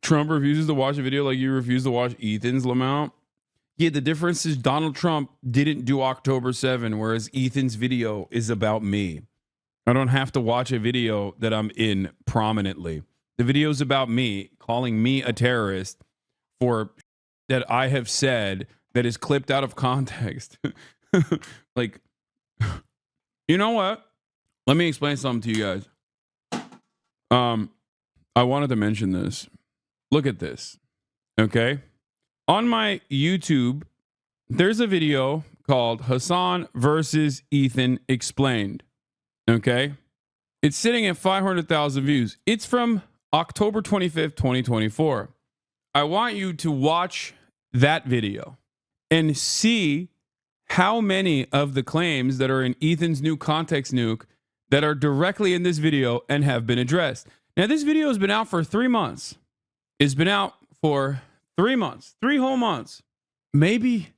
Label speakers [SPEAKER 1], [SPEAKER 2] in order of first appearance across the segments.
[SPEAKER 1] Trump refuses to watch a video like you refuse to watch Ethan's Lamount. Yeah, the difference is Donald Trump didn't do October 7, whereas Ethan's video is about me. I don't have to watch a video that I'm in prominently. The video is about me calling me a terrorist for that I have said that is clipped out of context. Like, you know what? Let me explain something to you guys. I wanted to mention this. Look at this. Okay? On my YouTube, there's a video called Hasan versus Ethan Explained. Okay? It's sitting at 500,000 views. It's from October 25th, 2024. I want you to watch that video and see how many of the claims that are in Ethan's new context nuke that are directly in this video and have been addressed. Now, this video has been out for 3 months. It's been out for 3 months, 3 whole months. Maybe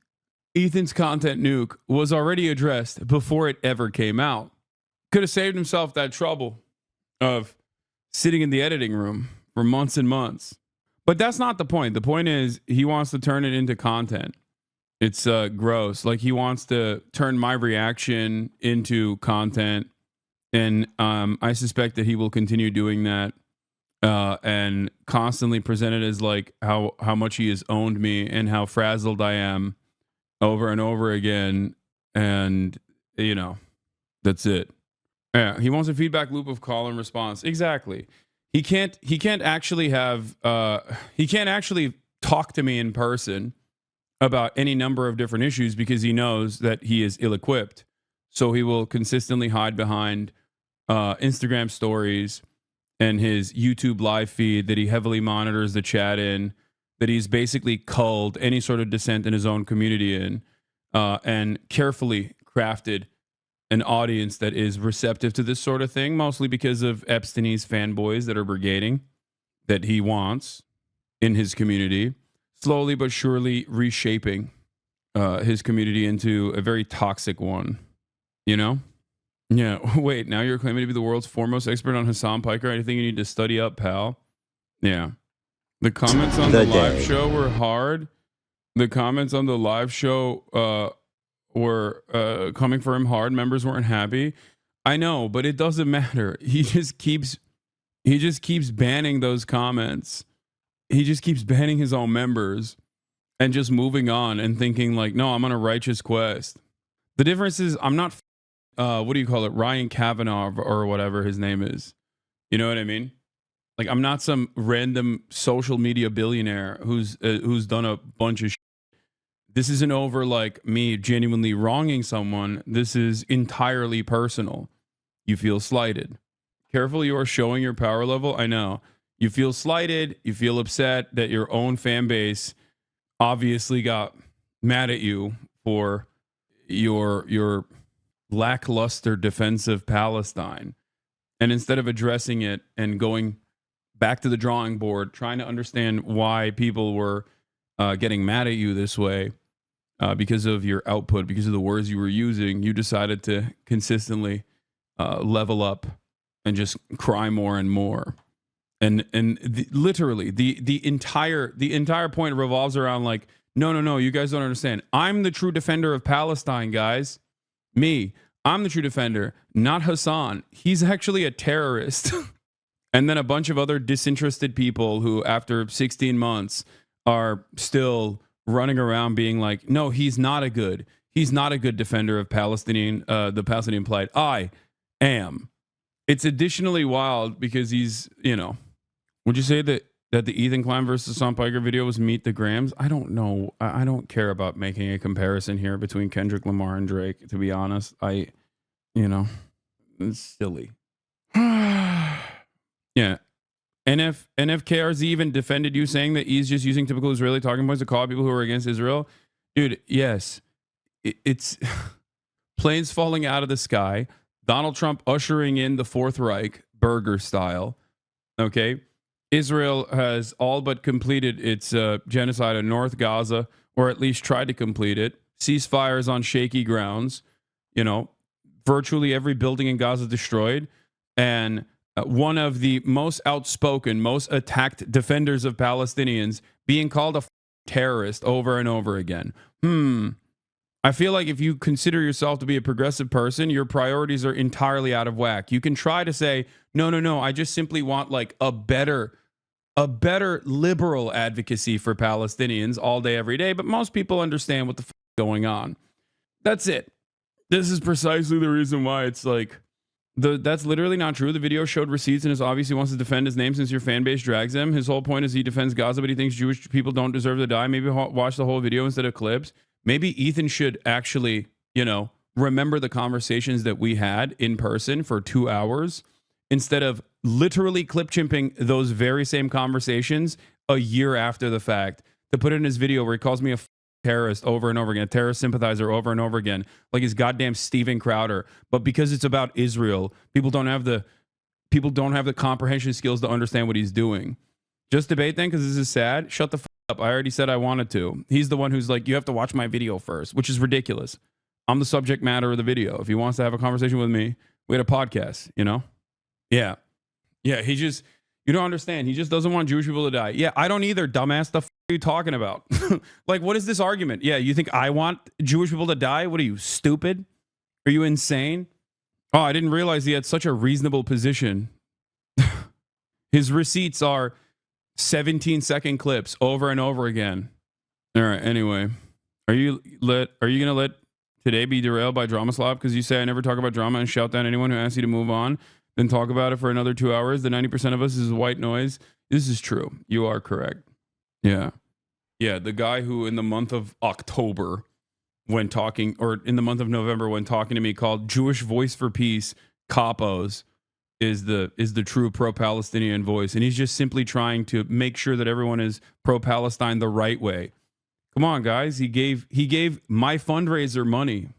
[SPEAKER 1] Ethan's content nuke was already addressed before it ever came out. Could have saved himself that trouble of sitting in the editing room for months and months. But that's not the point. The point is he wants to turn it into content. It's gross. Like, he wants to turn my reaction into content. And I suspect that he will continue doing that and constantly present it as like how much he has owned me and how frazzled I am over and over again. And, you know, that's it. Yeah, he wants a feedback loop of call and response. Exactly. He can't actually have he can't actually talk to me in person about any number of different issues because he knows that he is ill-equipped. So he will consistently hide behind Instagram stories and his YouTube live feed that he heavily monitors the chat in, that he's basically culled any sort of dissent in his own community in, and carefully crafted an audience that is receptive to this sort of thing, mostly because of Epstein's fanboys that are brigading that he wants in his community, slowly but surely reshaping his community into a very toxic one, you know? Yeah, wait, now you're claiming to be the world's foremost expert on Hasan Piker. I think you need to study up, pal. Yeah. The comments on the live show were hard. The comments on the live show were coming for him hard. Members weren't happy. I know, but it doesn't matter. He just keeps banning those comments. He just keeps banning his own members and just moving on and thinking like, no, I'm on a righteous quest. The difference is I'm not what do you call it? Ryan Kavanaugh or whatever his name is. You know what I mean? Like, I'm not some random social media billionaire who's done a bunch of shit. This isn't over like me genuinely wronging someone. This is entirely personal. You feel slighted. Careful, you are showing your power level. I know. You feel slighted. You feel upset that your own fan base obviously got mad at you for your lackluster defense of Palestine. And instead of addressing it and going back to the drawing board, trying to understand why people were getting mad at you this way because of your output, because of the words you were using, you decided to consistently level up and just cry more and more. And literally the entire point revolves around like, no, you guys don't understand. I'm the true defender of Palestine, guys. I'm the true defender, not Hasan. He's actually a terrorist. And then a bunch of other disinterested people who, after 16 months, are still running around being like, no, he's not a good defender of the Palestinian plight. I am. It's additionally wild because he's, you know, would you say that the Ethan Klein versus Hasan Piker video was Meet the Grams? I don't know. I don't care about making a comparison here between Kendrick Lamar and Drake, to be honest. It's silly. Yeah. NFKRZ even defended you, saying that he's just using typical Israeli talking points to call people who are against Israel. Dude, yes. It's planes falling out of the sky. Donald Trump ushering in the Fourth Reich, burger style. Okay. Israel has all but completed its genocide in North Gaza, or at least tried to complete it. Ceasefires on shaky grounds. You know, virtually every building in Gaza destroyed. And one of the most outspoken, most attacked defenders of Palestinians being called a terrorist over and over again. I feel like if you consider yourself to be a progressive person, your priorities are entirely out of whack. You can try to say, no, I just simply want like a better liberal advocacy for Palestinians all day, every day. But most people understand what the f- is going on. That's it. This is precisely the reason why it's like, that's literally not true. The video showed receipts and is obviously wants to defend his name since your fan base drags him. His whole point is he defends Gaza, but he thinks Jewish people don't deserve to die. Maybe watch the whole video instead of clips. Maybe Ethan should actually, remember the conversations that we had in person for 2 hours instead of literally clip chimping those very same conversations a year after the fact to put it in his video where he calls me a terrorist over and over again, a terrorist sympathizer over and over again, like his goddamn Steven Crowder. But because it's about Israel, people don't have the comprehension skills to understand what he's doing. Just debate then because this is sad. Shut the up. I already said I wanted to. He's the one who's like, you have to watch my video first, which is ridiculous. I'm the subject matter of the video. If he wants to have a conversation with me, we had a podcast, Yeah. You don't understand. He just doesn't want Jewish people to die. Yeah, I don't either, dumbass. The f are you talking about? Like, what is this argument? Yeah, you think I want Jewish people to die? What are you, stupid? Are you insane? Oh, I didn't realize he had such a reasonable position. His receipts are 17-second clips over and over again. All right, anyway. Are you going to let today be derailed by drama slop? Because you say I never talk about drama and shout down anyone who asks you to move on, then talk about it for another 2 hours. The 90% of us is white noise. This is true. You are correct. Yeah. Yeah, the guy who in the month of October when talking, or in the month of November when talking to me, called Jewish Voice for Peace capos is the true pro-Palestinian voice. And he's just simply trying to make sure that everyone is pro-Palestine the right way. Come on, guys. He gave my fundraiser money.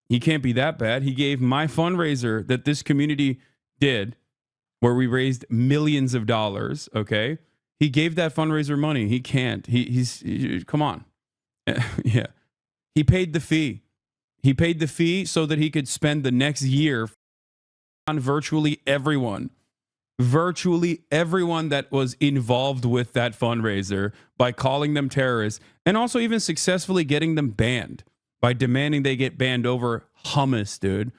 [SPEAKER 1] He can't be that bad. He gave my fundraiser that this community did, where we raised millions of dollars. Okay. He gave that fundraiser money. He can't. He's come on. Yeah. He paid the fee. He paid the fee so that he could spend the next year on virtually everyone that was involved with that fundraiser by calling them terrorists, and also even successfully getting them banned by demanding they get banned over hummus, dude.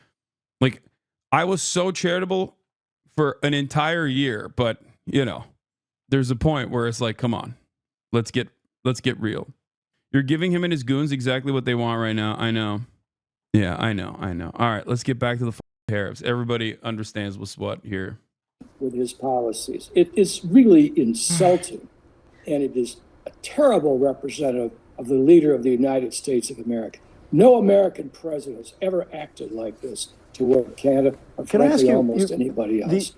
[SPEAKER 1] Like, I was so charitable for an entire year, but there's a point where it's like, come on, let's get real. You're giving him and his goons exactly what they want right now. I know. Yeah, I know. All right, let's get back to the tariffs. Everybody understands what's what here.
[SPEAKER 2] With his policies. It is really insulting, and it is a terrible representative of the leader of the United States of America. No American president has ever acted like this toward Canada or frankly almost anybody else.